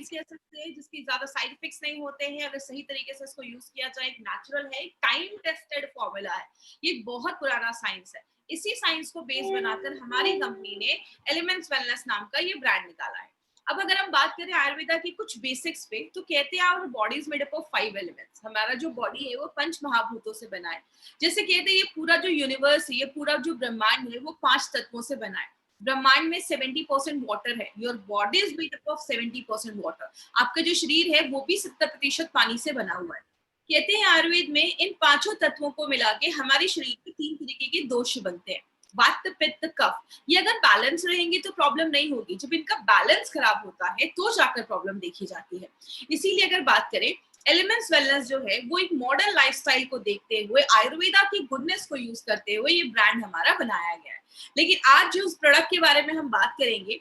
कह सकते हैं जिसकी ज्यादा साइड इफेक्ट्स नहीं होते हैं, अगर सही तरीके से इसको यूज किया जाए, एक नेचुरल है, एक टाइम टेस्टेड फॉर्मूला है, ये बहुत पुराना साइंस है। इसी साइंस को बेस बनाकर हमारी कंपनी ने एलिमेंट्स वेलनेस नाम का ये ब्रांड निकाला है। अब अगर हम बात करें आयुर्वेदा की कुछ बेसिक्स पे, तो कहते हैं our body is made up of 5 elements. हमारा जो बॉडी है वो पंच महाभूतों से बना है। जैसे कहते हैं ये पूरा जो यूनिवर्स है, ये पूरा जो ब्रह्मांड है वो 5 तत्वों से बना है। ब्रह्मांड में 70% वाटर है। Your body is made up of 70% water. आपका जो शरीर है वो भी 70% पानी से बना हुआ है। कहते हैं आयुर्वेद में इन पांचों तत्वों को मिला के हमारे शरीर में 3 तरीके के दोष बनते हैं, वात पित्त कफ। ये अगर बैलेंस रहेंगे तो प्रॉब्लम नहीं होगी, जब इनका बैलेंस खराब होता है तो जाकर प्रॉब्लम देखी जाती है। इसीलिए अगर बात करें, एलिमेंट्स वेलनेस जो है वो एक मॉडर्न लाइफस्टाइल को देखते हुए, आयुर्वेदा की गुडनेस को यूज करते हुए ये ब्रांड हमारा बनाया गया है। लेकिन आज जो उस प्रोडक्ट के बारे में हम बात करेंगे,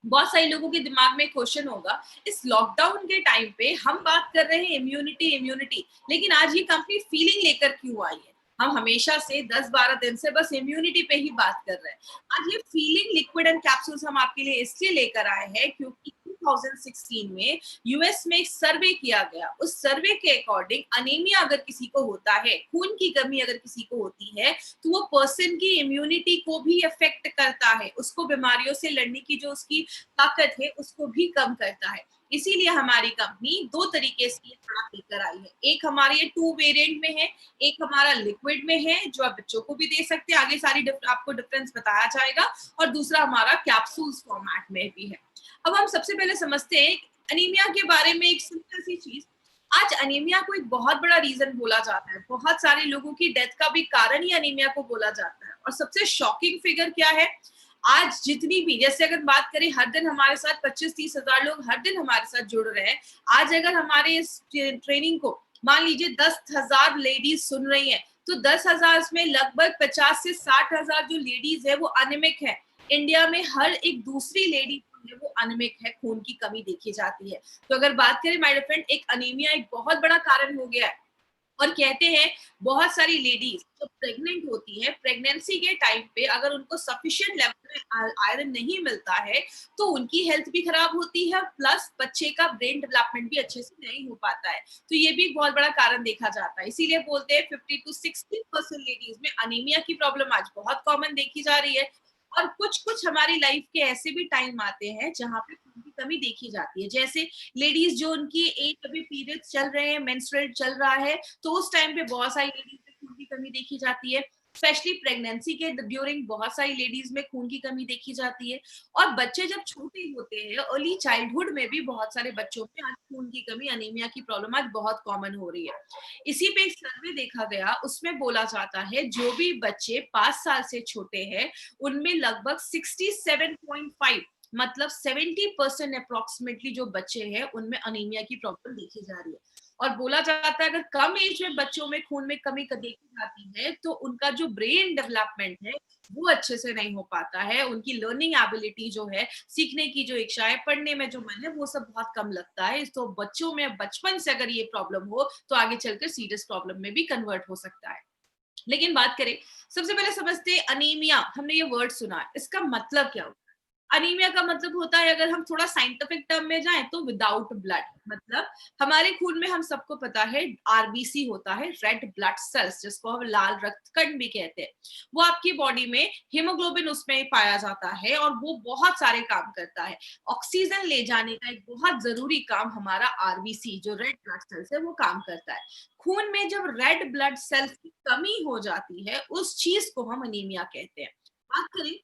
बहुत सारे लोगों के दिमाग में क्वेश्चन होगा, इस लॉकडाउन के टाइम पे हम बात कर रहे हैं इम्यूनिटी इम्यूनिटी, लेकिन आज ये कंपनी फीलिंग लेकर क्यों आई है? हम हमेशा से 10-12 दिन से बस इम्यूनिटी पे ही बात कर रहे हैं। आज ये फीलिंग लिक्विड एंड कैप्सूल्स हम आपके लिए इसलिए लेकर आए हैं क्योंकि 2016 में यूएस में एक सर्वे किया गया। उस सर्वे के अकॉर्डिंग अनीमिया अगर किसी को होता है, खून की कमी अगर किसी को होती है, तो वो पर्सन की इम्यूनिटी को भी अफेक्ट करता है, उसको बीमारियों से लड़ने की जो उसकी ताकत है उसको भी कम करता है। इसीलिए हमारी कंपनी 2 तरीके से ये प्रोडक्ट लेकर आई है। एक हमारी ये 2 वेरिएंट में है, एक हमारा लिक्विड में है जो आप बच्चों को भी दे सकते हैं, आगे सारी आपको डिफरेंस बताया जाएगा, और दूसरा हमारा कैप्सूल्स फॉर्मेट में भी है। अब हम सबसे पहले समझते हैं अनीमिया के बारे में एक सिंपल सी चीज। आज अनीमिया को एक बहुत बड़ा रीजन बोला जाता है, बहुत सारे लोगों की डेथ का भी कारण ही अनीमिया को बोला जाता है। और सबसे शॉकिंग फिगर क्या है, आज जितनी भी, जैसे अगर बात करें, हर दिन हमारे साथ 25-30 हजार लोग हर दिन हमारे साथ जुड़ रहे हैं। आज अगर हमारे इस ट्रेनिंग को मान लीजिए 10,000 लेडीज सुन रही हैं, तो 10,000 में लगभग 50 से 60,000 जो लेडीज है वो अनिमिक है। इंडिया में हर एक दूसरी लेडी है वो अनिमिक है, खून की कमी देखी जाती है। तो अगर बात करें माय फ्रेंड, एक अनीमिया एक बहुत बड़ा कारण हो गया है। और कहते हैं बहुत सारी लेडीज जो प्रेग्नेंट होती है, प्रेगनेंसी के टाइम पे अगर उनको सफिशिएंट लेवल में आयरन नहीं मिलता है तो उनकी हेल्थ भी खराब होती है, प्लस बच्चे का ब्रेन डेवलपमेंट भी अच्छे से नहीं हो पाता है। तो ये भी एक बहुत बड़ा कारण देखा जाता है। इसीलिए बोलते हैं 50 to 60% लेडीज में अनीमिया की प्रॉब्लम आज बहुत कॉमन देखी जा रही है। और कुछ कुछ हमारी लाइफ के ऐसे भी टाइम आते हैं जहाँ पे खून की कमी देखी जाती है। जैसे लेडीज जो उनकी एज अभी पीरियड्स चल रहे हैं, मेंस्ट्रुएट चल रहा है, तो उस टाइम पे बहुत सारी लेडीज में खून की कमी देखी जाती है। स्पेशली प्रेगनेंसी के ड्यूरिंग बहुत सारी लेडीज में खून की कमी देखी जाती है। और बच्चे जब छोटे होते हैं, अर्ली चाइल्डहुड में भी बहुत सारे बच्चों में आज खून की कमी, अनीमिया की प्रॉब्लम आज बहुत कॉमन हो रही है। इसी पे एक सर्वे देखा गया, उसमें बोला जाता है जो भी बच्चे 5 साल से छोटे हैं उनमें लगभग 67.5, मतलब 70% अप्रोक्सीमेटली जो बच्चे हैं उनमें अनीमिया की प्रॉब्लम देखी जा रही है। और बोला जाता है अगर कम एज में बच्चों में खून में कमी देखी जाती है तो उनका जो ब्रेन डेवलपमेंट है वो अच्छे से नहीं हो पाता है, उनकी लर्निंग एबिलिटी जो है, सीखने की जो इच्छा है, पढ़ने में जो मन है, वो सब बहुत कम लगता है। तो बच्चों में बचपन से अगर ये प्रॉब्लम हो तो आगे चलकर सीरियस प्रॉब्लम में भी कन्वर्ट हो सकता है। लेकिन बात करें, सबसे पहले समझते हैं अनीमिया। हमने ये वर्ड सुना है, इसका मतलब क्या होता है? अनीमिया का मतलब होता है, अगर हम थोड़ा साइंटिफिक टर्म में जाएं तो विदाउट ब्लड। मतलब हमारे खून में, हम सबको पता है, आरबीसी होता है, रेड ब्लड सेल्स, जिसको हम लाल रक्त कण भी कहते हैं। वो आपकी बॉडी में हीमोग्लोबिन उसमें पाया जाता है और वो बहुत सारे काम करता है। ऑक्सीजन ले जाने का एक बहुत जरूरी काम हमारा आरबीसी जो रेड ब्लड सेल्स है वो काम करता है। खून में जब रेड ब्लड सेल्स की कमी हो जाती है, उस चीज को हम अनीमिया कहते हैं। बात करें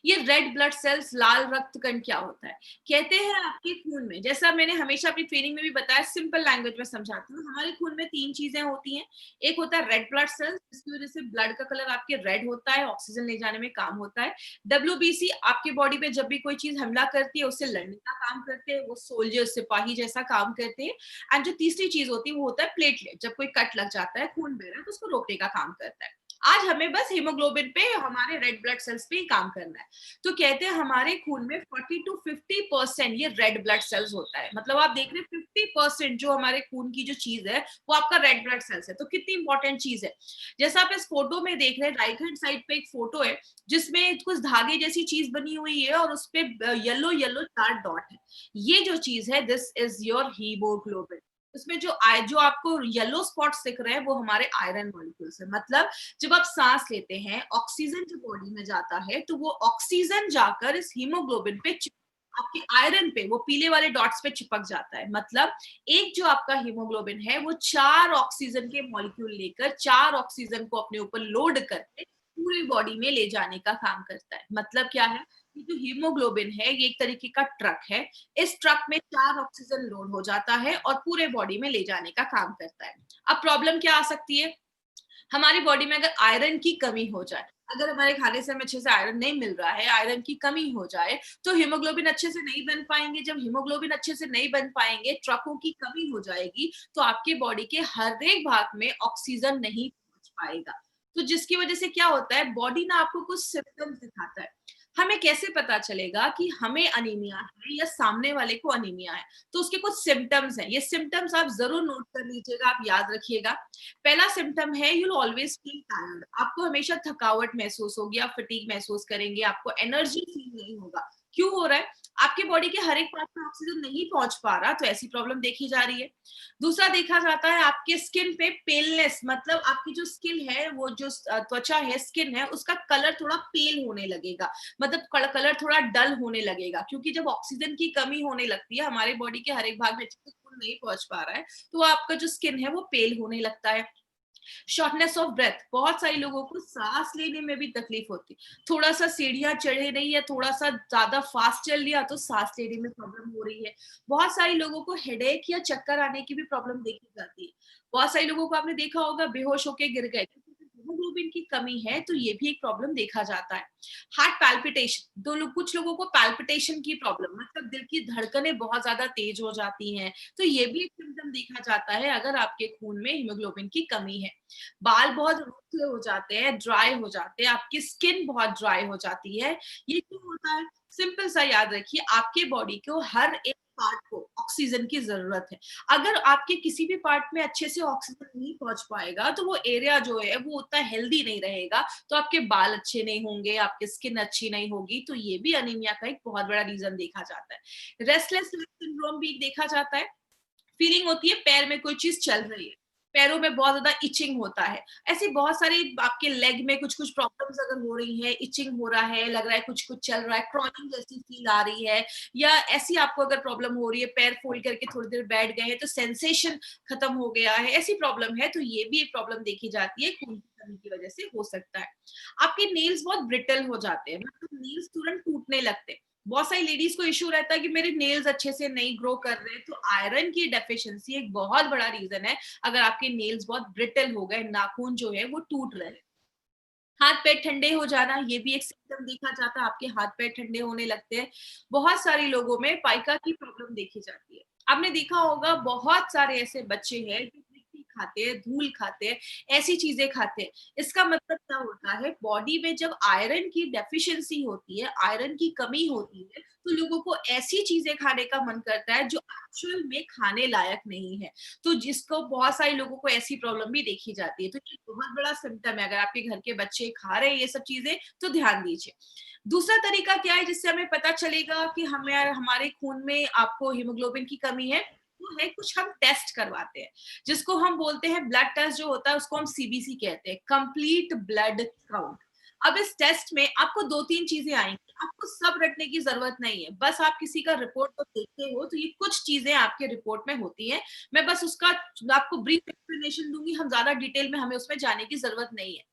ये रेड ब्लड सेल्स, लाल रक्त कण क्या होता है? कहते हैं आपके खून में, जैसा मैंने हमेशा अपनी ट्रेनिंग में भी बताया, सिंपल लैंग्वेज में समझाती हूँ, हमारे खून में 3 चीजें होती हैं। एक होता है रेड ब्लड सेल्स, जिसकी वजह से ब्लड का कलर आपके रेड होता है, ऑक्सीजन ले जाने में काम होता है। डब्ल्यूबीसी, आपके बॉडी पे जब भी कोई चीज हमला करती है उससे लड़ने का काम करते हैं, वो सोल्जर, सिपाही जैसा काम करते हैं। एंड जो तीसरी चीज होती है वो होता है प्लेटलेट, जब कोई कट लग जाता है, खून बह रहा है, तो उसको रोकने का काम करता है। आज हमें बस हीमोग्लोबिन पे, हमारे रेड ब्लड सेल्स पे ही काम करना है। तो कहते हैं हमारे खून में 40 to 50% ये रेड ब्लड सेल्स होता है। मतलब आप देख रहे हैं 50% जो हमारे खून की जो चीज है वो आपका रेड ब्लड सेल्स है। तो कितनी इंपॉर्टेंट चीज है। जैसा आप इस फोटो में देख रहे हैं, राइट हैंड साइड पे एक फोटो है जिसमें कुछ धागे जैसी चीज बनी हुई है और उस पे येलो येलो 4 डॉट है। ये जो चीज है, दिस इज योर हीमोग्लोबिन। उसमें जो आपको येलो स्पॉट्स दिख रहे हैं वो हमारे आयरन मॉलिक्यूल्स है। मतलब जब आप सांस लेते हैं, ऑक्सीजन जो बॉडी में जाता है तो वो ऑक्सीजन जाकर इस हीमोग्लोबिन पे आपके आयरन पे, वो पीले वाले डॉट्स पे चिपक जाता है। मतलब एक जो आपका हीमोग्लोबिन है वो 4 ऑक्सीजन के मॉलिक्यूल लेकर 4 ऑक्सीजन को अपने ऊपर लोड करके पूरी बॉडी में ले जाने का काम करता है। मतलब क्या है, ये जो हीमोग्लोबिन है ये एक तरीके का ट्रक है। इस ट्रक में 4 ऑक्सीजन लोड हो जाता है और पूरे बॉडी में ले जाने का काम करता है। अब प्रॉब्लम क्या आ सकती है, हमारी बॉडी में अगर आयरन की कमी हो जाए, अगर हमारे खाने से हमें अच्छे से आयरन नहीं मिल रहा है, आयरन की कमी हो जाए, तो हीमोग्लोबिन अच्छे से नहीं बन पाएंगे। जब हीमोग्लोबिन अच्छे से नहीं बन पाएंगे, ट्रकों की कमी हो जाएगी, तो आपके बॉडी के हर एक भाग में ऑक्सीजन नहीं पहुंच पाएगा। तो जिसकी वजह से क्या होता है, बॉडी ना आपको कुछ सिम्टम्स दिखाता है। हमें कैसे पता चलेगा कि हमें अनीमिया है या सामने वाले को अनीमिया है? तो उसके कुछ सिम्टम्स हैं। ये सिम्टम्स आप जरूर नोट कर लीजिएगा, आप याद रखिएगा। पहला सिम्टम है, you will always feel tired. आपको हमेशा थकावट महसूस होगी, आप फटीग महसूस करेंगे, आपको एनर्जी फील नहीं होगा। क्यों हो रहा है? आपके बॉडी के हर एक पार्ट में ऑक्सीजन नहीं पहुंच पा रहा, तो ऐसी प्रॉब्लम देखी जा रही है। दूसरा देखा जाता है आपके स्किन पे पेलनेस, मतलब आपकी जो स्किन है, वो जो त्वचा है, स्किन है, उसका कलर थोड़ा पेल होने लगेगा। मतलब कलर थोड़ा डल होने लगेगा, क्योंकि जब ऑक्सीजन की कमी होने लगती है, हमारे बॉडी के हर एक भाग में अच्छे से खून नहीं पहुंच पा रहा है, तो आपका जो स्किन है वो पेल होने लगता है। शॉर्टनेस ऑफ ब्रेथ, बहुत सारे लोगों को सांस लेने में भी तकलीफ होती है। थोड़ा सा सीढ़ियां चढ़े नहीं है, थोड़ा सा ज्यादा फास्ट चल लिया तो सांस लेने में प्रॉब्लम हो रही है। बहुत सारे लोगों को हेडेक या चक्कर आने की भी प्रॉब्लम देखी जाती है। बहुत सारे लोगों को आपने देखा होगा बेहोश होके गिर गए, हीमोग्लोबिन की कमी है, तो ये भी एक प्रॉब्लम देखा जाता है। हार्ट पैल्पिटेशन, कुछ लोगों को पैल्पिटेशन की प्रॉब्लम, मतलब दिल की धड़कनें बहुत ज्यादा तेज हो जाती हैं, तो ये भी एक सिम्टम देखा जाता है अगर आपके खून में हीमोग्लोबिन की कमी है। बाल बहुत रूखे हो जाते हैं, ड्राई हो जाते हैं, आपकी स्किन बहुत ड्राई हो जाती है। ये क्यों होता है? सिंपल सा याद रखिए, आपके बॉडी को हर एक पार्ट को ऑक्सीजन की जरूरत है। अगर आपके किसी भी पार्ट में अच्छे से ऑक्सीजन नहीं पहुंच पाएगा, तो वो एरिया जो है वो उतना हेल्दी नहीं रहेगा, तो आपके बाल अच्छे नहीं होंगे, आपकी स्किन अच्छी नहीं होगी। तो ये भी अनीमिया का एक बहुत बड़ा रीजन देखा जाता है। रेस्टलेस लेग सिंड्रोम भी देखा जाता है। फीलिंग होती है पैर में कोई चीज चल रही है, पैरों में बहुत ज्यादा इचिंग होता है। ऐसी बहुत सारी आपके लेग में कुछ कुछ प्रॉब्लम्स अगर हो रही है, इचिंग हो रहा है, लग रहा है कुछ कुछ चल रहा है, क्रॉलिंग जैसी फील आ रही है, या ऐसी आपको अगर प्रॉब्लम हो रही है, पैर फोल्ड करके थोड़ी देर बैठ गए हैं तो सेंसेशन खत्म हो गया है, ऐसी प्रॉब्लम है, तो ये भी एक प्रॉब्लम देखी जाती है, खून की कमी की वजह से हो सकता है। आपके नेल्स बहुत ब्रिटल हो जाते हैं, मतलब नेल्स तुरंत टूटने लगते हैं। बहुत सारी लेडीज को इश्यू रहता है कि मेरे नेल्स अच्छे से नहीं ग्रो कर रहे, तो आयरन की डेफिशिएंसी एक बहुत बड़ा रीजन है। अगर आपके नेल्स बहुत ब्रिटल हो गए, नाखून जो है वो टूट रहे हैं। हाथ पैर ठंडे हो जाना, ये भी एक सिम्टम देखा जाता है, आपके हाथ पैर ठंडे होने लगते हैं। बहुत सारे लोगों में पाइका की प्रॉब्लम देखी जाती है। आपने देखा होगा बहुत सारे ऐसे बच्चे हैं जो मिट्टी खाते हैं, धूल खाते हैं, ऐसी चीजें खाते हैं। इसका मतलब क्या होता है, बॉडी में जब आयरन की डेफिशिएंसी होती है, आयरन की कमी होती है, तो लोगों को ऐसी चीजें खाने का मन करता है जो एक्चुअल में खाने लायक नहीं है। तो जिसको बहुत सारे लोगों को ऐसी प्रॉब्लम भी देखी जाती है, तो ये बहुत बड़ा सिम्टम है। अगर आपके घर के बच्चे खा रहे हैं ये सब चीजें, तो ध्यान दीजिए। दूसरा तरीका क्या है जिससे हमें पता चलेगा कि हमें हमारे खून में आपको हीमोग्लोबिन की कमी है, वो है कुछ हम टेस्ट करवाते हैं, जिसको हम बोलते हैं ब्लड टेस्ट जो होता है, उसको हम सीबीसी कहते हैं, कंप्लीट ब्लड काउंट। अब इस टेस्ट में आपको 2-3 चीजें आएंगी, आपको सब रटने की जरूरत नहीं है, बस आप किसी का रिपोर्ट को देखते हो तो ये कुछ चीजें आपके रिपोर्ट में होती हैं। मैं बस उसका आपको ब्रीफ एक्सप्लेनेशन दूंगी, हम ज्यादा डिटेल में हमें उसमें जाने की जरूरत नहीं है।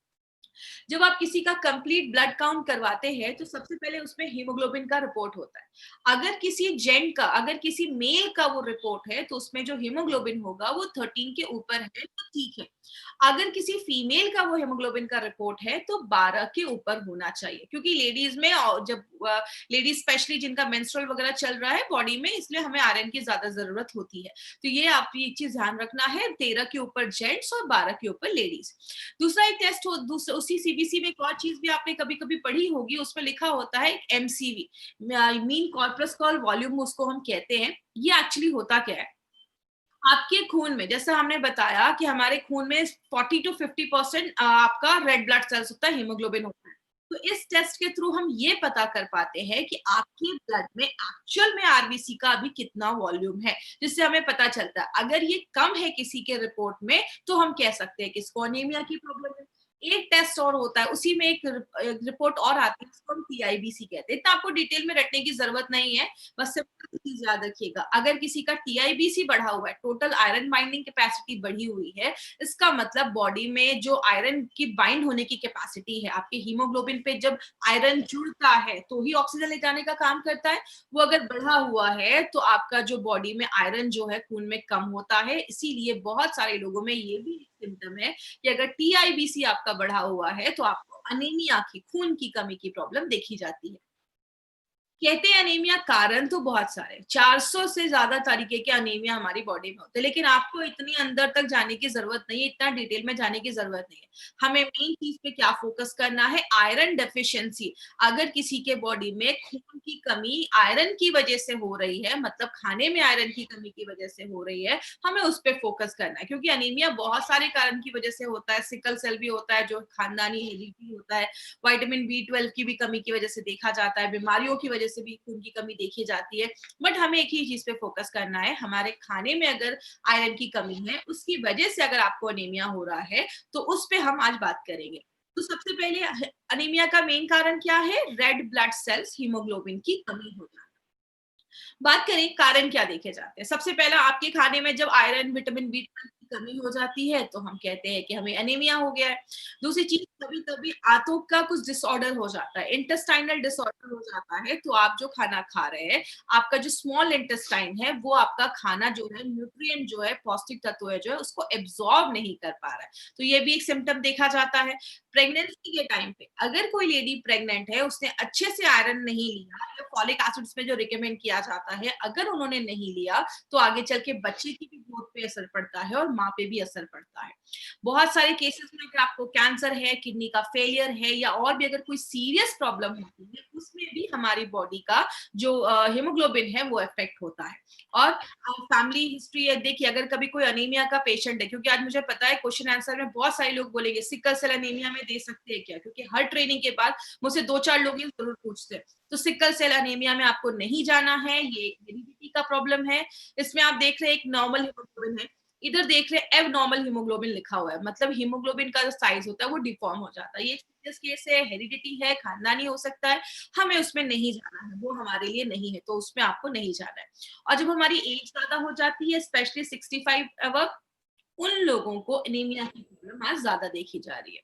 जब आप किसी का कंप्लीट ब्लड काउंट करवाते हैं, तो सबसे पहले उसमें हीमोग्लोबिन का रिपोर्ट होता है। अगर किसी जेंट का, अगर किसी मेल का वो रिपोर्ट है, तो उसमें जो हीमोग्लोबिन होगा वो 13 के ऊपर है, तो ठीक है। अगर किसी फीमेल का वो हीमोग्लोबिन का रिपोर्ट है, तो 12 के ऊपर होना चाहिए, क्योंकि लेडीज में जब लेडीज स्पेशली जिनका मेंस्ट्रुअल वगैरह चल रहा है बॉडी में, इसलिए हमें आयरन की ज्यादा जरूरत होती है। तो ये आप ये चीज ध्यान रखना है, 13 के ऊपर जेंट्स और 12 के ऊपर लेडीज। दूसरा एक टेस्ट हो, दूसरा उसी सीबीसी में एक और चीज भी आपने कभी कभी पढ़ी होगी, उसमें लिखा होता है एमसीवी, मीन कॉर्पस्कॉल वॉल्यूम, उसको हम कहते हैं। ये एक्चुअली होता क्या है, आपके खून में जैसा हमने बताया कि हमारे खून में 40 टू 50% आपका रेड ब्लड सेल्स होता है, हीमोग्लोबिन होता है। तो इस टेस्ट के थ्रू हम ये पता कर पाते हैं कि आपके ब्लड में एक्चुअल में आरबीसी का अभी कितना वॉल्यूम है, जिससे हमें पता चलता है। अगर ये कम है किसी के रिपोर्ट में, तो हम कह सकते हैं कि इसको अनीमिया की प्रॉब्लम है। एक टेस्ट और होता है, उसी में एक रिपोर्ट और आती है, जिसको हम टीआईबीसी कहते हैं। इतना आपको डिटेल में रटने की जरूरत नहीं है, बस सिंपल चीज याद रखिएगा। अगर किसी का टीआईबीसी बढ़ा हुआ है, टोटल आयरन बाइंडिंग कैपेसिटी बढ़ी हुई है, इसका मतलब बॉडी में जो आयरन की बाइंड होने की कैपेसिटी है, आपके हीमोग्लोबिन पे जब आयरन जुड़ता है तो ही ऑक्सीजन ले जाने का काम करता है। वो अगर बढ़ा हुआ है तो आपका जो बॉडी में आयरन जो है खून में कम होता है। इसीलिए बहुत सारे लोगों में ये भी सिम्टम है कि अगर टीआईबीसी आपका बढ़ा हुआ है तो आपको अनीमिया की, खून की कमी की प्रॉब्लम देखी जाती है। कहते हैं अनीमिया, कारण तो बहुत सारे, 400 से ज्यादा तरीके के अनीमिया हमारी बॉडी में होते हैं, लेकिन आपको इतनी अंदर तक जाने की जरूरत नहीं है, इतना डिटेल में जाने की जरूरत नहीं है। हमें मेन चीज पे क्या फोकस करना है, आयरन डेफिशिएंसी। अगर किसी के बॉडी में खून की कमी आयरन की वजह से हो रही है, मतलब खाने में आयरन की कमी की वजह से हो रही है, हमें उस पर फोकस करना है। क्योंकि अनीमिया बहुत सारे कारण की वजह से होता है, सिकल सेल भी होता है जो खानदानी हेरिडिटी होता है, विटामिन बी 12 की भी कमी की वजह से देखा जाता है, बीमारियों की वजह से भी खून की कमी देखी जाती है। बट हमें एक ही चीज पे फोकस करना है, हमारे खाने में अगर आयरन की कमी है, उसकी वजह से अगर आपको अनीमिया हो रहा है, तो उस पे हम आज बात करेंगे। तो सबसे पहले अनीमिया का मेन कारण क्या है, रेड ब्लड सेल्स, हीमोग्लोबिन की कमी हो जाना। बात करें कारण क्या देखे जाते हैं, सबसे पहला आपके खाने में जब आयरन, विटामिन बी की कमी हो जाती है तो हम कहते हैं कि हमें अनीमिया हो गया है। दूसरी चीज, कभी कभी आंतों का कुछ डिसऑर्डर हो जाता है, इंटेस्टाइनल डिसऑर्डर हो जाता है, तो आप जो खाना खा रहे हैं, आपका जो स्मॉल इंटेस्टाइन है वो आपका खाना जो है, न्यूट्रिएंट जो है, पौष्टिक तत्व है जो है, उसको एब्जॉर्ब नहीं कर पा रहा है। तो ये भी एक सिम्टम देखा जाता है। प्रेगनेंसी के टाइम पे अगर कोई लेडी प्रेग्नेंट है, उसने अच्छे से आयरन नहीं लिया या फॉलिक एसिड्स में जो रिकमेंड किया जाता है, अगर उन्होंने नहीं लिया, तो आगे चल के बच्चे की भी ग्रोथ पे असर पड़ता है और माँ पे भी असर पड़ता है। बहुत सारे केसेस में अगर आपको कैंसर है, किडनी का फेलियर है या और भी अगर कोई सीरियस प्रॉब्लम होती है, उसमें भी हमारी बॉडी का जो हीमोग्लोबिन है वो इफेक्ट होता है। और फैमिली हिस्ट्री है, देखिए अगर कभी कोई अनीमिया का पेशेंट है, क्योंकि आज मुझे पता है क्वेश्चन आंसर में बहुत सारे लोग बोलेंगे सिकल सेल अनीमिया में दे सकते हैं क्या, क्योंकि हर ट्रेनिंग के बाद मुझसे 2-4 लोग ये जरूर पूछते हैं। तो सिकल सेल अनीमिया में आपको नहीं जाना है, ये हेरिडिटी का प्रॉब्लम है। इसमें आप देख रहे हैं एक नॉर्मल हीमोग्लोबिन है, इधर देख रहे हैं एब नॉर्मल हीमोग्लोबिन लिखा हुआ है, मतलब हीमोग्लोबिन का जो साइज होता है वो डिफॉर्म हो जाता है। ये सीरियस केस है, हेरिडिटी है, खानदानी हो सकता है, हमें उसमें नहीं जाना है, वो हमारे लिए नहीं है, तो उसमें आपको नहीं जाना है। और जब हमारी एज ज्यादा हो जाती है, स्पेशली 65 अबव, उन लोगों को एनीमिया की प्रॉब्लम आज ज्यादा देखी जा रही है।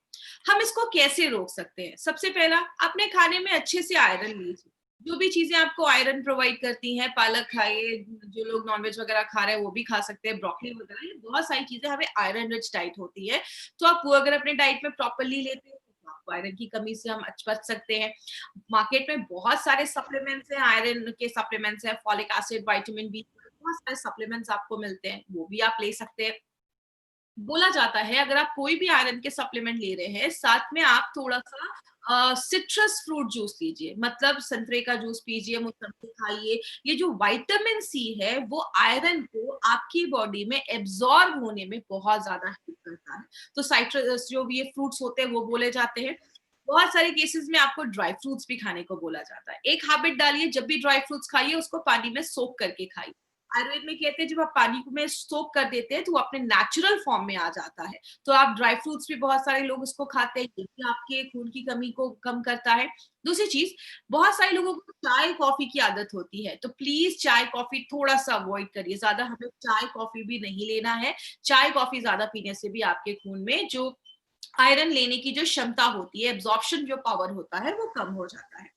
हम इसको कैसे रोक सकते हैं, सबसे पहला, अपने खाने में अच्छे से आयरन लीजिए। जो भी चीजें आपको आयरन प्रोवाइड करती हैं, पालक खाइए, जो लोग नॉनवेज वगैरह खा रहे हैं वो भी खा सकते हैं, ब्रोकली वगैरह, ये बहुत सारी चीजें हमें आयरन रिच डाइट होती है। तो आप वो अगर अपने डाइट में प्रॉपरली लेते हैं तो आपको आयरन की कमी से हम बच सकते हैं। मार्केट में बहुत सारे सप्लीमेंट्स हैं, आयरन के सप्लीमेंट्स हैं, फॉलिक एसिड, विटामिन बी, बहुत सारे सप्लीमेंट्स आपको मिलते हैं, वो भी आप ले सकते हैं। बोला जाता है अगर आप कोई भी आयरन के सप्लीमेंट ले रहे हैं, साथ में आप थोड़ा-सा सिट्रस फ्रूट जूस लीजिए, मतलब संतरे का जूस पीजिए, मौसम्बी खाइए। ये जो विटामिन सी है, वो आयरन को आपकी बॉडी में एब्ज़ॉर्ब होने में बहुत ज़्यादा हेल्प करता है। तो साइट्रस जो भी ये फ्रूट्स होते हैं, वो बोले जाते हैं। बहुत सारे केसेस में आपको ड्राई फ्रूट्स भी खाने को बोला जाता है। एक हैबिट डालिए, जब भी ड्राई फ्रूट्स खाइए, उसको पानी में सोक करके खाइए। आयुर्वेद में कहते हैं जब आप पानी को में सोक कर देते हैं तो वो अपने नेचुरल फॉर्म में आ जाता है। तो आप ड्राई फ्रूट्स भी बहुत सारे लोग उसको खाते हैं, ये भी आपके खून की कमी को कम करता है। दूसरी चीज़, बहुत सारे लोगों को चाय, कॉफ़ी की आदत होती है, तो प्लीज़ चाय, कॉफ़ी थोड़ा-सा अवॉइड करिए। ज़्यादा हमें चाय, कॉफ़ी भी नहीं लेना है। चाय, कॉफ़ी ज़्यादा पीने से भी आपके खून में जो आयरन लेने की जो क्षमता होती है, एब्ज़ॉर्प्शन जो पावर होता है, वो कम हो जाता है।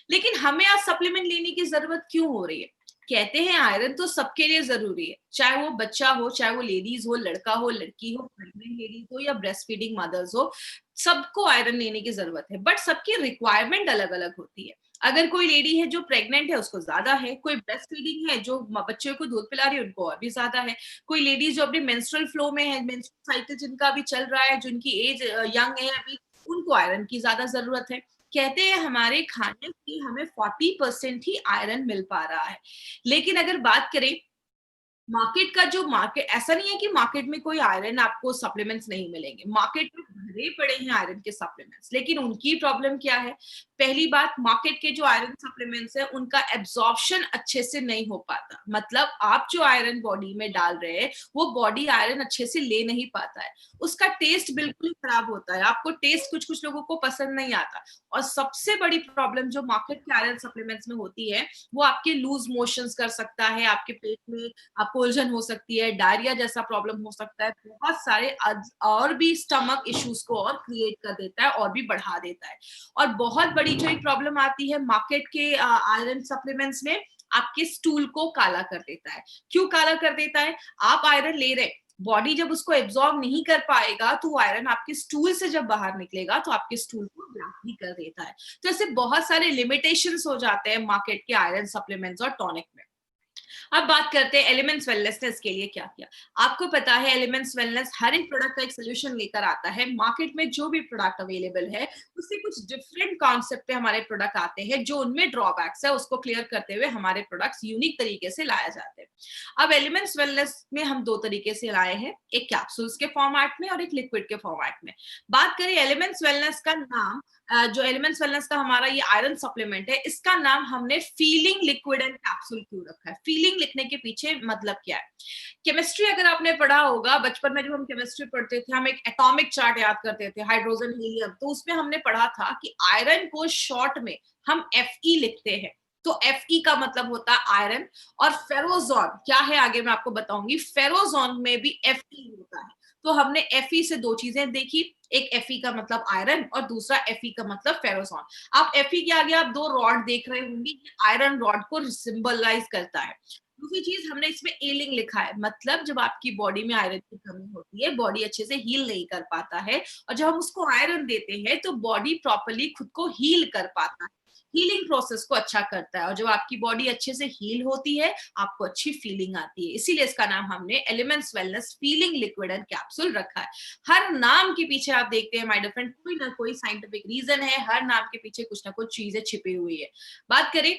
लेकिन हमें आज सप्लीमेंट लेने की ज़रूरत क्यों हो रही है? कहते हैं आयरन तो सबके लिए ज़रूरी है, चाहे वो बच्चा हो, चाहे वो लेडीज़ हो, लड़का हो, लड़की हो, प्रेग्नेंट लेडीज़ हो या ब्रेस्ट फीडिंग मदर्स हो, सबको आयरन लेने की ज़रूरत है, बट सबकी रिक्वायरमेंट अलग-अलग होती है। अगर कोई लेडी है जो प्रेग्नेंट है उसको ज़्यादा है, कोई ब्रेस्ट फीडिंग है जो बच्चे को दूध पिला रही है उनको और भी ज़्यादा है, कोई लेडीज़ जो अपने मेंस्ट्रुअल फ्लो में है, मेंस्ट्रुअल साइकिल जिनका अभी चल रहा है, जिनकी एज यंग है अभी, उनको आयरन की ज़्यादा ज़रूरत है। कहते हैं हमारे खाने से हमें 40% ही आयरन मिल पा रहा है। लेकिन अगर बात करें मार्केट का जो मार्केट, ऐसा नहीं है कि मार्केट में कोई आयरन आपको सप्लीमेंट्स नहीं मिलेंगे, मार्केट में भरे पड़े हैं आयरन के सप्लीमेंट्स, लेकिन उनकी प्रॉब्लम क्या है? पहली बात, मार्केट के जो आयरन सप्लीमेंट्स है उनका एब्जॉर्प्शन अच्छे से नहीं हो पाता, मतलब आप जो आयरन बॉडी में डाल रहे हैं वो बॉडी आयरन अच्छे से ले नहीं पाता है, उसका टेस्ट बिल्कुल ही खराब होता है, आपको टेस्ट कुछ कुछ लोगों को पसंद नहीं आता। और सबसे बड़ी प्रॉब्लम जो मार्केट के आयरन सप्लीमेंट्स में होती है, वो आपके लूज मोशंस कर सकता है, आपके पेट में आपको उलझन हो सकती है, डायरिया जैसा प्रॉब्लम हो सकता है, बहुत सारे और भी स्टमक इश्यूज को और क्रिएट कर देता है और भी बढ़ा देता है। और बहुत बड़ी जो एक प्रॉब्लम आती है मार्केट के आयरन सप्लीमेंट्स में, आपके स्टूल को काला कर देता है। क्यों काला कर देता है? आप आयरन ले रहे, बॉडी जब उसको एब्जॉर्ब नहीं कर पाएगा तो आयरन आपके स्टूल से जब बाहर निकलेगा तो आपके स्टूल को ब्लैक भी कर देता है। तो ऐसे बहुत सारे लिमिटेशंस हो जाते हैं मार्केट के आयरन सप्लीमेंट्स और टॉनिक में। अब बात करते हैं एलिमेंट्स वेलनेस के लिए क्या किया। आपको पता है एलिमेंट्स वेलनेस हर एक प्रोडक्ट का एक सोल्यूशन लेकर आता है। मार्केट में जो भी प्रोडक्ट अवेलेबल है उससे कुछ डिफरेंट कॉन्सेप्ट पे हमारे प्रोडक्ट आते हैं, जो उनमें ड्रॉबैक्स है उसको क्लियर करते हुए हमारे प्रोडक्ट्स यूनिक तरीके से लाए जाते हैं। अब एलिमेंट्स वेलनेस में हम दो तरीके से लाए हैं, एक कैप्सूल्स के फॉर्मेट में और एक लिक्विड के फॉर्मेट में। बात करें एलिमेंट्स वेलनेस का नाम, जो एलिमेंट्स वेलनेस का हमारा ये आयरन सप्लीमेंट है, इसका नाम हमने फीलिंग लिक्विड एंड कैप्सूल क्यों रखा है? फीलिंग लिखने के पीछे मतलब क्या है? केमिस्ट्री अगर आपने पढ़ा होगा, बचपन में जब हम केमिस्ट्री पढ़ते थे, हम एक एटॉमिक चार्ट याद करते थे, हाइड्रोजन हीलियम, तो उसमें हमने पढ़ा था कि आयरन को शॉर्ट में हम Fe लिखते हैं। तो Fe का मतलब होता है आयरन। और फेरोजोन क्या है आगे मैं आपको बताऊंगी, फेरोजोन में भी Fe होता है। तो हमने Fe से दो चीजें देखी, एक Fe का मतलब आयरन और दूसरा Fe का मतलब फेरोजोन। आप Fe के आगे आप दो रॉड देख रहे होंगे, आयरन रॉड को सिंबलाइज करता है। दूसरी चीज हमने इसमें एलिंग लिखा है, मतलब जब आपकी बॉडी में आयरन की कमी होती है, बॉडी अच्छे से हील नहीं कर पाता है, और जब हम उसको आयरन देते हैं तो बॉडी प्रॉपरली खुद को हील कर पाता है, हीलिंग प्रोसेस को अच्छा करता है। और जब आपकी बॉडी अच्छे से हील होती है, आपको अच्छी फीलिंग आती है, इसीलिए इसका नाम हमने elements wellness feeling liquid and capsule रखा है। हर नाम के पीछे आप देखते हैं माय डियर फ्रेंड, कोई ना कोई साइंटिफिक रीजन है, हर नाम के पीछे कुछ ना कुछ चीजें छिपी हुई है। बात करें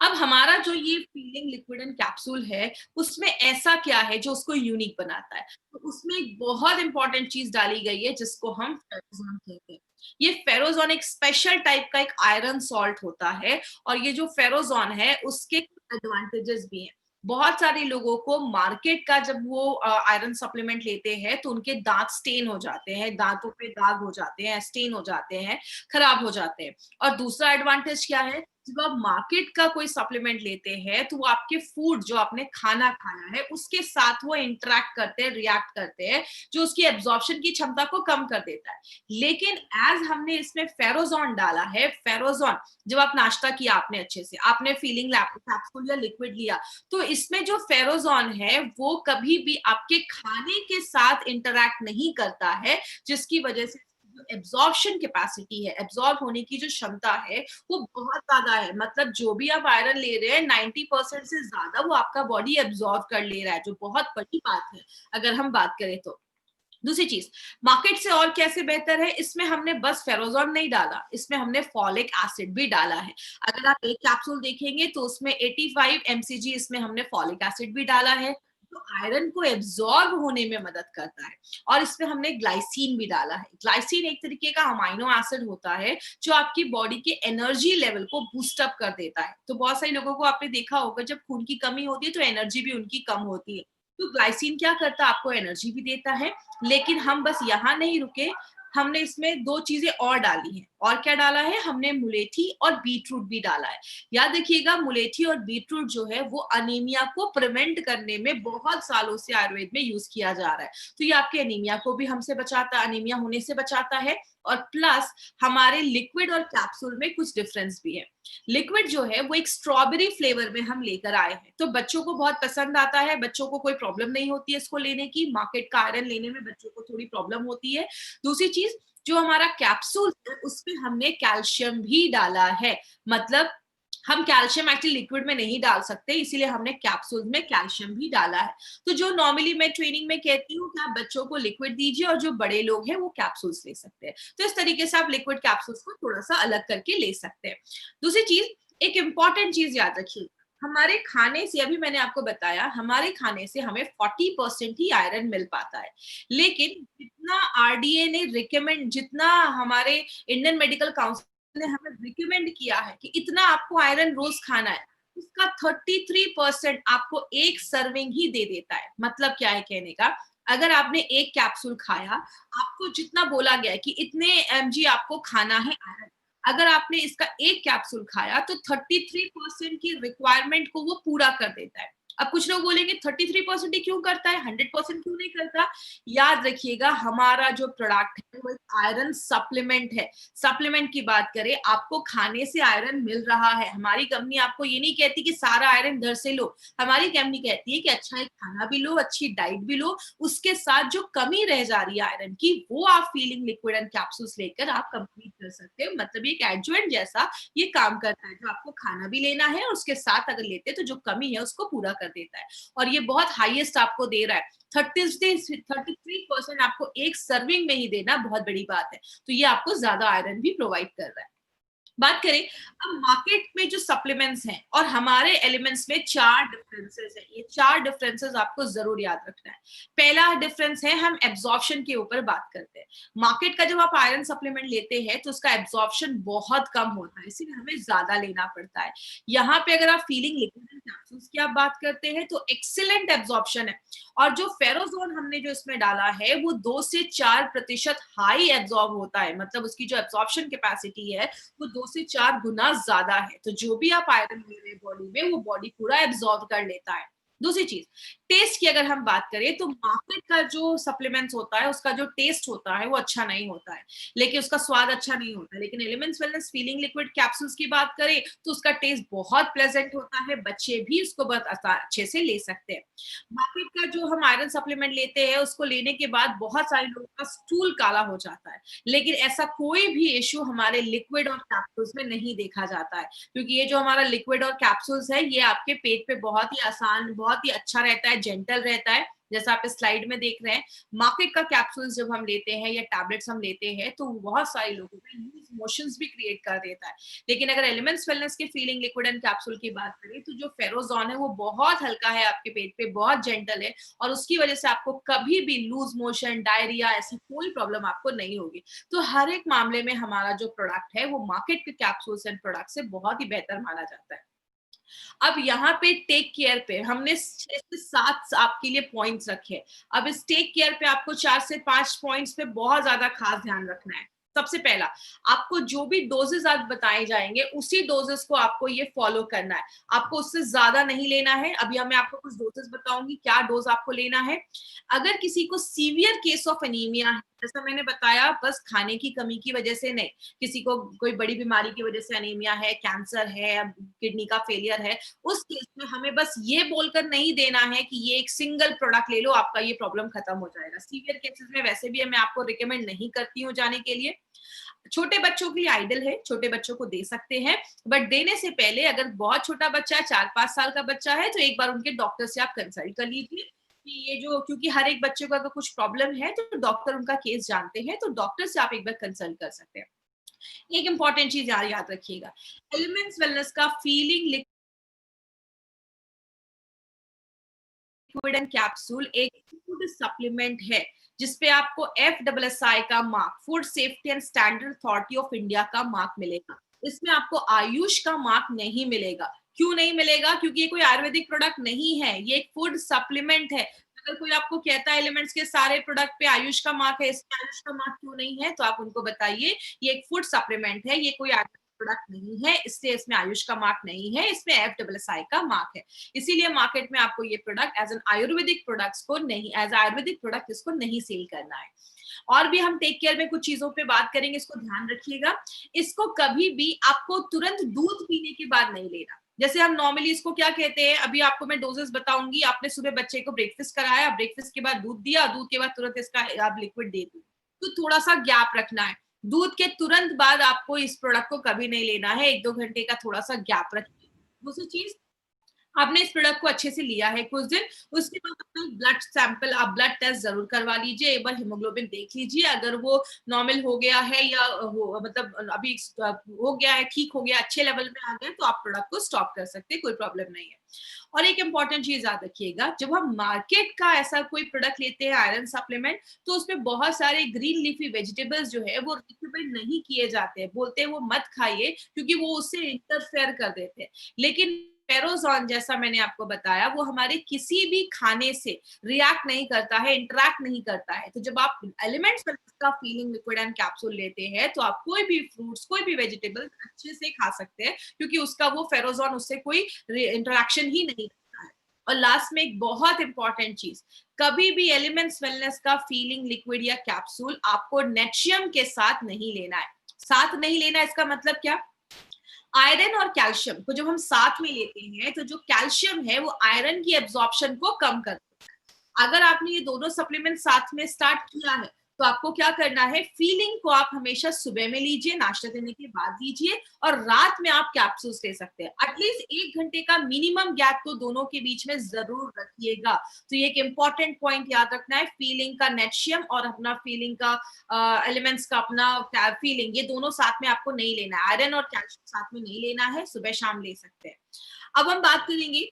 अब हमारा जो ये फीलिंग लिक्विड एंड कैप्सूल है, उसमें ऐसा क्या है जो उसको यूनिक बनाता है? तो उसमें एक बहुत इंपॉर्टेंट चीज डाली गई है जिसको हम फेरोजोन कहते हैं। ये फेरोजोन एक स्पेशल टाइप का एक आयरन सॉल्ट होता है, और ये जो फेरोजोन है उसके एडवांटेजेस भी हैं। बहुत सारे लोगों को मार्केट का जब वो आयरन सप्लीमेंट लेते हैं तो उनके दांत स्टेन हो जाते हैं, दांतों पे दाग हो जाते हैं, स्टेन हो जाते हैं, खराब हो जाते हैं। और दूसरा एडवांटेज क्या है, जब आप मार्केट का कोई सप्लीमेंट लेते हैं तो वो आपके फूड जो आपने खाना खाया है उसके साथ वो इंटरेक्ट करते हैं, रिएक्ट करते हैं, जो उसकी एब्जॉर्प्शन की क्षमता को कम कर देता है। लेकिन एज हमने इसमें फेरोजोन डाला है, फेरोजोन जब आप नाश्ता किया आपने अच्छे से, आपने फीलिंग कैप्सूल या लिक्विड लिया, तो इसमें जो फेरोजोन है वो कभी भी आपके खाने के साथ इंटरेक्ट नहीं करता है, जिसकी वजह से जो एब्जॉर्प्शन कैपेसिटी है, एब्जॉर्ब होने की जो क्षमता है वो बहुत ज्यादा है। मतलब जो भी आप आयरन ले रहे हैं 90% से ज्यादा वो आपका बॉडी एब्जॉर्ब कर ले रहा है, जो बहुत बड़ी बात है अगर हम बात करें तो। दूसरी चीज, मार्केट से और कैसे बेहतर है, इसमें हमने बस फेरोजोन नहीं डाला, इसमें हमने फॉलिक एसिड भी डाला है। अगर आप एक कैप्सूल देखेंगे तो उसमें 85 mcg इसमें हमने फॉलिक एसिड भी डाला है, जो आयरन को एब्जॉर्ब होने में मदद करता है। और इसमें हमने ग्लाइसिन भी डाला है। ग्लाइसिन एक तरीके का अमाइनो एसिड होता है जो आपकी बॉडी के एनर्जी लेवल को बूस्ट अप कर देता है। तो बहुत सारे लोगों को आपने देखा होगा जब खून की कमी होती है तो एनर्जी भी उनकी कम होती है। तो ग्लाइसिन क्या करता है, आपको एनर्जी भी देता है। लेकिन हम बस यहाँ नहीं रुके, हमने इसमें दो चीजें और डाली हैं। और क्या डाला है, हमने मुलेठी और बीटरूट भी डाला है। याद रखिएगा, मुलेठी और बीटरूट जो है वो अनीमिया को प्रिवेंट करने में बहुत सालों से आयुर्वेद में यूज किया जा रहा है। तो ये आपके अनीमिया को भी हमसे बचाता, अनीमिया होने से बचाता है। और प्लस हमारे लिक्विड और कैप्सूल में कुछ डिफरेंस भी है। लिक्विड जो है वो एक स्ट्रॉबेरी फ्लेवर में हम लेकर आए हैं, तो बच्चों को बहुत पसंद आता है, बच्चों को कोई प्रॉब्लम नहीं होती है इसको लेने की। मार्केट का आयरन लेने में बच्चों को थोड़ी प्रॉब्लम होती है। दूसरी चीज, जो हमारा कैप्सूल है उसमें हमने कैल्शियम भी डाला है, मतलब हम कैल्शियम एक्चुअली लिक्विड में नहीं डाल सकते, इसीलिए हमने कैप्सूल में कैल्शियम भी डाला है। तो जो नॉर्मली मैं ट्रेनिंग में कहती हूँ कि आप बच्चों को लिक्विड दीजिए और जो बड़े लोग हैं वो कैप्सूल्स ले सकते हैं। तो इस तरीके से आप लिक्विड कैप्सूल्स को थोड़ा सा अलग करके ले सकते हैं। दूसरी चीज, एक इंपॉर्टेंट चीज याद रखिए, हमारे खाने से, अभी मैंने आपको बताया, हमारे खाने से हमें 40% ही आयरन मिल पाता है। लेकिन जितना आरडीए ने रिकमेंड, जितना हमारे इंडियन मेडिकल काउंसिल ने हमें रिकमेंड किया है कि इतना आपको आयरन रोज खाना है, उसका 33% आपको एक सर्विंग ही दे देता है। मतलब क्या है कहने का, अगर आपने एक कैप्सूल खाया, आपको जितना बोला गया है कि इतने एमजी आपको खाना है आयरन, अगर आपने इसका एक कैप्सूल खाया तो 33% की रिक्वायरमेंट को वो पूरा कर देता है। अब कुछ लोग बोलेंगे 33% ही क्यों करता है, 100% क्यों नहीं करता? याद रखिएगा, हमारा जो प्रोडक्ट है वो एक आयरन सप्लीमेंट है। सप्लीमेंट की बात करें, आपको खाने से आयरन मिल रहा है। हमारी कंपनी आपको ये नहीं कहती कि सारा आयरन घर से लो। हमारी कंपनी कहती है कि अच्छा एक खाना भी लो, अच्छी डाइट भी लो, उसके साथ जो कमी रह जा रही है आयरन की, वो आप फीलिंग लिक्विड एंड कैप्सूल्स लेकर आप कंप्लीट कर सकते हो। मतलब ये एक एडजुवेंट जैसा ये काम करता है, जो आपको खाना भी लेना है और उसके साथ अगर लेते हैं तो जो कमी है उसको पूरा कर देता है। और ये बहुत हाईएस्ट आपको दे रहा है। 33% आपको एक सर्विंग में ही देना बहुत बड़ी बात है। तो ये आपको ज्यादा आयरन भी प्रोवाइड कर रहा है। बात करें अब मार्केट में जो सप्लीमेंट्स हैं और हमारे एलिमेंट्स में, चार डिफरेंसेस हैं। ये चार डिफरेंसेस आपको जरूर याद रखना है। पहला डिफरेंस है, हम एब्जॉर्प्शन के ऊपर बात करते हैं। मार्केट का जब आप आयरन सप्लीमेंट लेते हैं तो उसका एब्जॉर्प्शन बहुत कम होता है, इसीलिए हमें ज्यादा लेना पड़ता है। यहाँ पे अगर आप फीलिंग लिक्विड कैप्सूल्स की आप बात करते हैं तो एक्सीलेंट एब्जॉर्प्शन है। और जो फेरोजोन हमने जो इसमें डाला है वो 2 से 4% हाई एब्जॉर्ब होता है। मतलब उसकी जो एब्जॉर्प्शन कैपेसिटी है वो 2 से 4 गुना ज्यादा है। तो जो भी आप आयरन ले रहे हैं बॉडी में, वो बॉडी पूरा एब्जॉर्ब कर लेता है। दूसरी चीज, टेस्ट की अगर हम बात करें तो मार्केट का जो सप्लीमेंट्स होता है उसका जो टेस्ट होता है वो अच्छा नहीं होता है, लेकिन उसका स्वाद अच्छा नहीं होता है। लेकिन elements wellness feeling liquid capsules की बात करें तो उसका टेस्ट बहुत प्लेजेंट होता है, बच्चे भी उसको बहुत अच्छे से ले सकते हैं। मार्केट का जो हम आयरन सप्लीमेंट लेते हैं उसको लेने के बाद बहुत सारे लोगों का स्टूल काला हो जाता है, लेकिन ऐसा कोई भी इश्यू हमारे लिक्विड और कैप्सूल्स में नहीं देखा जाता है। क्योंकि ये जो हमारा लिक्विड और कैप्सूल्स है ये आपके पेट पे बहुत ही आसान, बहुत ही अच्छा रहता है, जेंटल रहता है, जैसा आप इस स्लाइड में देख रहे हैं। मार्केट का कैप्सूल्स जब हम लेते हैं या टैबलेट्स हम लेते हैं तो बहुत सारे लोगों में लूज मोशंस भी क्रिएट कर देता है। लेकिन अगर एलिमेंट्स वेलनेस के फीलिंग लिक्विड एंड कैप्सूल की बात करें तो जो फेरोजोन है वो बहुत हल्का है, आपके पेट पे बहुत जेंटल है, और उसकी वजह से आपको कभी भी लूज मोशन, डायरिया, ऐसी कोई प्रॉब्लम आपको नहीं होगी। तो हर एक मामले में हमारा जो प्रोडक्ट है वो मार्केट के कैप्सूल्स एंड प्रोडक्ट से बहुत ही बेहतर माना जाता है। अब यहाँ पे टेक केयर पे हमने 6 से 7 आपके लिए पॉइंट्स रखे। अब इस टेक केयर पे आपको 4 से 5 पॉइंट्स पे बहुत ज्यादा खास ध्यान रखना है। सबसे पहला, आपको जो भी डोजेस आज बताए जाएंगे उसी डोजेस को आपको ये फॉलो करना है। आपको उससे ज्यादा नहीं लेना है। अभी मैं आपको कुछ डोजेस बताऊंगी क्या डोज आपको लेना है। अगर किसी को सीवियर केस ऑफ एनीमिया है, जैसा मैंने बताया, बस खाने की कमी की वजह से नहीं, किसी को कोई बड़ी बीमारी की वजह से एनीमिया है, कैंसर है, किडनी का फेलियर है, उस केस में हमें बस ये बोलकर नहीं देना है कि ये एक सिंगल प्रोडक्ट ले लो, आपका ये प्रॉब्लम खत्म हो जाएगा। सीवियर केसेस में वैसे भी मैं आपको रिकमेंड नहीं करती हूँ जाने के लिए। छोटे बच्चों के लिए आइडल है, छोटे बच्चों को दे सकते हैं, बट देने से पहले अगर बहुत छोटा बच्चा है, 4-5 साल का बच्चा है, तो एक बार उनके डॉक्टर से आप कंसल्ट कर लीजिए कि ये जो, क्योंकि हर एक बच्चे को अगर कुछ प्रॉब्लम है तो डॉक्टर उनका केस जानते हैं, तो डॉक्टर से आप एक बार कंसल्ट कर सकते हैं। एक इंपॉर्टेंट चीज याद रखिएगा, एलिमेंट्स वेलनेस का फीलिंग लिक्विड एंड कैप्सूल एक फूड सप्लीमेंट है, जिसपे आपको FSSAI का mark, food safety and standard authority of India का मार्क मिलेगा। इसमें आपको आयुष का मार्क नहीं मिलेगा। क्यों नहीं मिलेगा? क्योंकि ये कोई आयुर्वेदिक प्रोडक्ट नहीं है, ये एक फूड सप्लीमेंट है। अगर कोई आपको कहता है एलिमेंट्स के सारे प्रोडक्ट पे आयुष का मार्क है, इसमें आयुष का मार्क क्यों नहीं है, तो आप उनको बताइए ये एक फूड सप्लीमेंट है, ये कोई प्रोडक्ट नहीं है, इसलिए इसमें आयुष का मार्क नहीं है, इसमें FSSAI का मार्क है। इसीलिए मार्केट में आपको ये product as an Ayurvedic products को नहीं, एज आयुर्वेदिक प्रोडक्ट इसको नहीं सेल करना है। और भी हम टेक केयर में कुछ चीजों पे बात करेंगे, इसको ध्यान रखिएगा। इसको कभी भी आपको तुरंत दूध पीने के बाद नहीं लेना। जैसे हम नॉर्मली इसको क्या कहते हैं, अभी आपको मैं डोजेस बताऊंगी। आपने सुबह बच्चे को ब्रेकफास्ट कराया, ब्रेकफास्ट के बाद दूध दिया, दूध के बाद तुरंत इसका आप लिक्विड दे दी, तो थोड़ा सा गैप रखना है। दूध के तुरंत बाद आपको इस प्रोडक्ट को कभी नहीं लेना है, 1-2 घंटे का थोड़ा सा गैप रखिए। दूसरी चीज, आपने इस प्रोडक्ट को अच्छे से लिया है कुछ दिन, उसके बाद अपना ब्लड सैंपल, आप ब्लड टेस्ट जरूर करवा लीजिए, एक बार हीमोग्लोबिन देख लीजिए, अगर वो नॉर्मल हो गया है या हो मतलब अभी हो गया है, ठीक हो गया, अच्छे लेवल में आ गया, तो आप प्रोडक्ट को स्टॉप कर सकते हैं, कोई प्रॉब्लम नहीं है। और एक इंपॉर्टेंट चीज याद रखिएगा, जब हम मार्केट का ऐसा कोई प्रोडक्ट लेते हैं आयरन सप्लीमेंट, तो उसमें बहुत सारे ग्रीन लीफी वेजिटेबल्स जो है वो रिकमेंड नहीं किए जाते हैं, बोलते हैं वो मत खाइए क्योंकि वो उससे इंटरफेयर कर देते हैं। लेकिन फेरोजॉन, जैसा मैंने आपको बताया, वो हमारे किसी भी खाने से रिएक्ट नहीं करता है, इंटरैक्ट नहीं करता है। तो जब आप एलिमेंट्स का फीलिंग लिक्विड एंड कैप्सूल लेते हैं, तो आप कोई भी फ्रूट्स, कोई भी वेजिटेबल अच्छे से खा सकते हैं, क्योंकि उसका वो फेरोजॉन उससे कोई इंटरेक्शन ही नहीं करता है। और लास्ट में एक बहुत इंपॉर्टेंट चीज, कभी भी एलिमेंट्स वेलनेस का फीलिंग लिक्विड या कैप्सूल आपको नेट्रियम के साथ नहीं लेना है। साथ नहीं लेना, इसका मतलब क्या? आयरन और कैल्शियम को जब हम साथ में लेते हैं, तो जो कैल्शियम है वो आयरन की एब्जॉर्प्शन को कम करता है। अगर आपने ये दोनों सप्लीमेंट साथ में स्टार्ट किया है, तो आपको क्या करना है, फीलिंग को आप हमेशा सुबह में लीजिए, नाश्ता करने के बाद लीजिए, और रात में आप कैप्सूल्स ले सकते हैं। एटलीस्ट 1 घंटे का मिनिमम गैप तो दोनों के बीच में जरूर रखिएगा। तो ये एक इंपॉर्टेंट पॉइंट याद रखना है, फीलिंग का नेट्शियम और अपना फीलिंग का एलिमेंट्स का अपना फीलिंग, ये दोनों साथ में आपको नहीं लेना है, आयरन और कैल्शियम साथ में नहीं लेना है, सुबह शाम ले सकते हैं। अब हम बात करेंगे,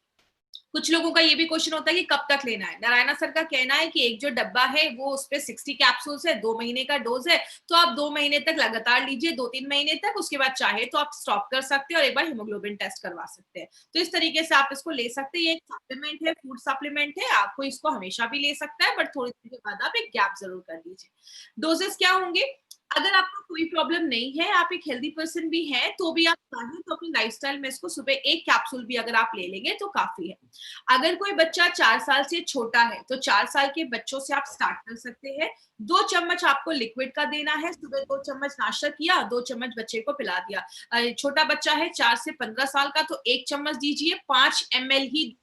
कुछ लोगों का ये भी क्वेश्चन होता है कि कब तक लेना है। नारायणा सर का कहना है कि एक जो डब्बा है वो उस पे 60 कैप्सूल्स है, 2 महीने का डोज है, तो आप 2 महीने तक लगातार लीजिए, 2-3 महीने तक, उसके बाद चाहे तो आप स्टॉप कर सकते हैं और एक बार हीमोग्लोबिन टेस्ट करवा सकते हैं। तो इस तरीके से आप इसको ले सकते हैं। ये एक सप्लीमेंट है, फूड सप्लीमेंट है, आपको इसको हमेशा भी ले सकता है, बट थोड़ी देर के बाद आप एक गैप जरूर कर लीजिए। डोजेस क्या होंगे? अगर आपको कोई प्रॉब्लम नहीं है, आप एक हेल्दी पर्सन भी हैं, तो भी आप चाहें तो अपनी लाइफस्टाइल में इसको सुबह 1 कैप्सूल भी अगर आप ले लेंगे तो काफी है। अगर कोई बच्चा 4 साल से छोटा है, तो 4 साल के बच्चों से आप स्टार्ट कर सकते हैं। 2 चम्मच आपको लिक्विड का देना है, सुबह 2 चम्मच नाश्ता किया, 2 चम्मच बच्चे को पिला दिया। छोटा बच्चा है 4 से 15 साल का, तो 1 चम्मच दीजिए, 5 ml ही।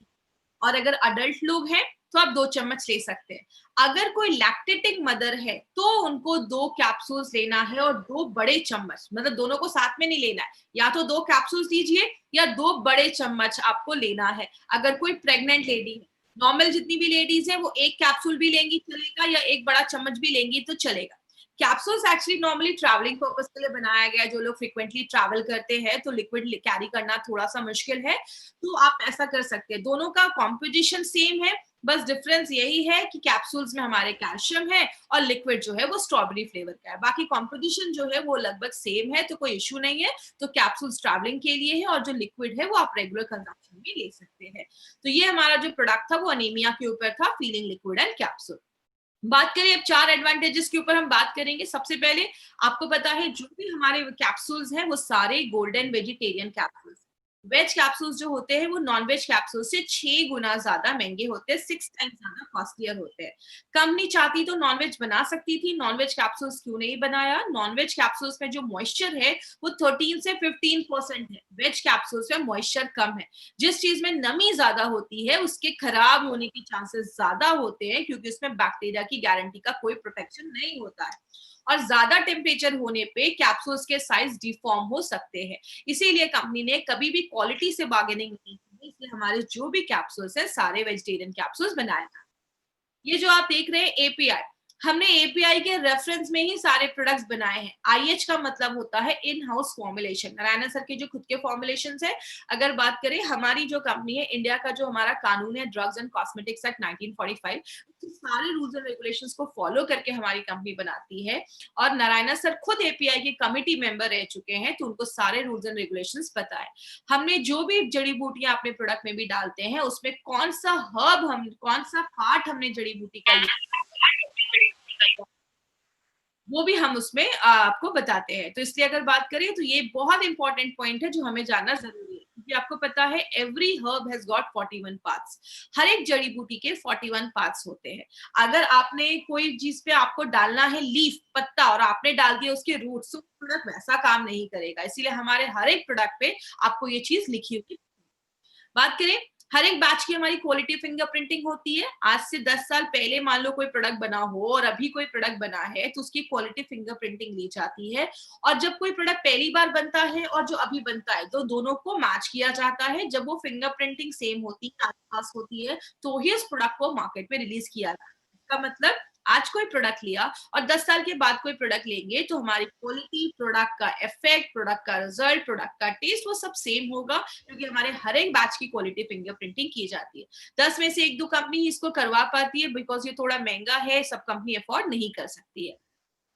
और अगर अडल्ट लोग हैं, तो आप 2 चम्मच ले सकते हैं। अगर कोई लैक्टेटिंग मदर है, तो उनको 2 कैप्सूल्स लेना है और 2 बड़े चम्मच, मतलब दोनों को साथ में नहीं लेना है, या तो 2 कैप्सूल्स लीजिए या 2 बड़े चम्मच आपको लेना है। अगर कोई प्रेग्नेंट लेडी है, नॉर्मल जितनी भी लेडीज है वो 1 कैप्सूल भी लेंगी चलेगा, या 1 बड़ा चम्मच भी लेंगी तो चलेगा। Capsules actually normally travelling purpose के लिए बनाया गया है, जो लोग फ्रीक्वेंटली ट्रैवल करते हैं तो लिक्विड कैरी करना थोड़ा सा मुश्किल है, तो आप ऐसा कर सकते हैं। दोनों का कॉम्पोजिशन सेम है, बस डिफरेंस यही है कि कैप्सूल्स में हमारे कैल्शियम है और लिक्विड जो है वो स्ट्रॉबेरी फ्लेवर का है। बाकी कॉम्पोजिशन जो है वो लगभग सेम है, तो कोई इश्यू नहीं है। तो कैप्सूल्स ट्रैवलिंग के लिए है और जो लिक्विड है वो आप रेगुलर कंजम्पशन में ले सकते हैं। तो ये हमारा जो प्रोडक्ट था वो अनीमिया के ऊपर था, फीलिंग लिक्विड एंड कैप्सूल। बात करें अब 4 एडवांटेजेस के ऊपर हम बात करेंगे। सबसे पहले आपको पता है जो भी हमारे कैप्सूल्स हैं वो सारे golden vegetarian capsules. Veg capsules जो होते हैं वो नॉन वेज कैप्सूल से 6 गुना ज्यादा महंगे होते हैं, 6 टाइम्स ज्यादा कॉस्टलियर होते हैं। कंपनी चाहती तो नॉन वेज बना सकती थी, नॉन वेज कैप्सूल्स क्यों नहीं बनाया? नॉन वेज कैप्सूल्स में जो मॉइस्चर है वो 13 से 15% है, वेज कैप्सूल्स में मॉइस्चर कम है। जिस चीज में नमी ज्यादा होती है उसके खराब होने के चांसेस ज्यादा होते हैं, क्योंकि उसमें बैक्टीरिया की गारंटी का कोई प्रोटेक्शन नहीं होता है। और ज्यादा टेम्परेचर होने पे कैप्सूल्स के साइज डिफॉर्म हो सकते हैं। इसीलिए कंपनी ने कभी भी क्वालिटी से बार्गेनिंग नहीं की, इसलिए हमारे जो भी कैप्सूल्स है सारे वेजिटेरियन कैप्सूल्स बनाए। ये जो आप देख रहे हैं एपीआई, हमने एपीआई के रेफरेंस में ही सारे प्रोडक्ट्स बनाए हैं। आईएच का मतलब होता है in house formulation. Narayan sir के जो खुद के फॉर्मुलेशंस है, अगर बात करें हमारी जो कंपनी है, इंडिया का जो हमारा कानून है ड्रग्स एंड कॉस्मेटिक्स एक्ट 1945, सारे रूल्स एंड रेगुलेशंस को फॉलो करके हमारी कंपनी बनाती है। और नारायण सर खुद एपीआई के कमिटी मेंबर रह चुके हैं, तो उनको सारे रूल्स एंड रेगुलेशंस पता है। हमने जो भी जड़ी बूटियां अपने प्रोडक्ट में भी डालते हैं, उसमें कौन सा हर्ब, हम कौन सा पार्ट हमने जड़ी बूटी का वो भी हम उसमें आपको बताते हैं। तो इसलिए अगर बात करें तो ये बहुत इंपॉर्टेंट पॉइंट है जो हमें जानना जरूरी है, क्योंकि आपको पता है every herb has got 41 parts. हर एक जड़ी बूटी के 41 पार्ट्स होते हैं। अगर आपने कोई चीज पे आपको डालना है लीफ, पत्ता, और आपने डाल दिया उसके रूट्स, तो प्रोडक्ट वैसा काम नहीं करेगा। इसीलिए हमारे हर एक प्रोडक्ट पे आपको ये चीज लिखी होगी। बात करें हर एक बैच की हमारी क्वालिटी फिंगरप्रिंटिंग होती है। आज से 10 साल पहले मान लो कोई प्रोडक्ट बना हो और अभी कोई प्रोडक्ट बना है, तो उसकी क्वालिटी फिंगरप्रिंटिंग ली जाती है। और जब कोई प्रोडक्ट पहली बार बनता है और जो अभी बनता है, तो दोनों को मैच किया जाता है। जब वो फिंगरप्रिंटिंग सेम होती है, आस-पास होती है, तो ही उस प्रोडक्ट को मार्केट में रिलीज़ किया जाता है। इसका मतलब आज कोई प्रोडक्ट लिया और 10 साल के बाद कोई प्रोडक्ट लेंगे, तो हमारी क्वालिटी, प्रोडक्ट का इफेक्ट, प्रोडक्ट का रिजल्ट, प्रोडक्ट का टेस्ट वो सब सेम होगा, क्योंकि हमारे हर एक बैच की क्वालिटी फिंगरप्रिंटिंग की जाती है। 10 में से 1-2 कंपनी इसको करवा पाती है, बिकॉज़ ये थोड़ा महँगा है, सब कंपनी अफोर्ड नहीं कर सकती है।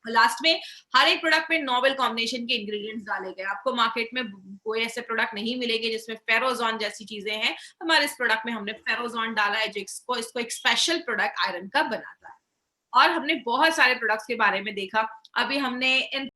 लास्ट में हर एक प्रोडक्ट में नोवेल कॉम्बिनेशन के इंग्रेडिएंट्स डाले गए। आपको मार्केट में कोई ऐसे प्रोडक्ट नहीं मिलेंगे जिसमें फेरोज़ोन जैसी चीज़ें हैं। हमारे इस प्रोडक्ट में हमने फेरोज़ोन डाला है, जो इसको इसको एक स्पेशल प्रोडक्ट आयरन का बनाता है। और हमने बहुत सारे प्रोडक्ट्स के बारे में देखा। अभी हमने इन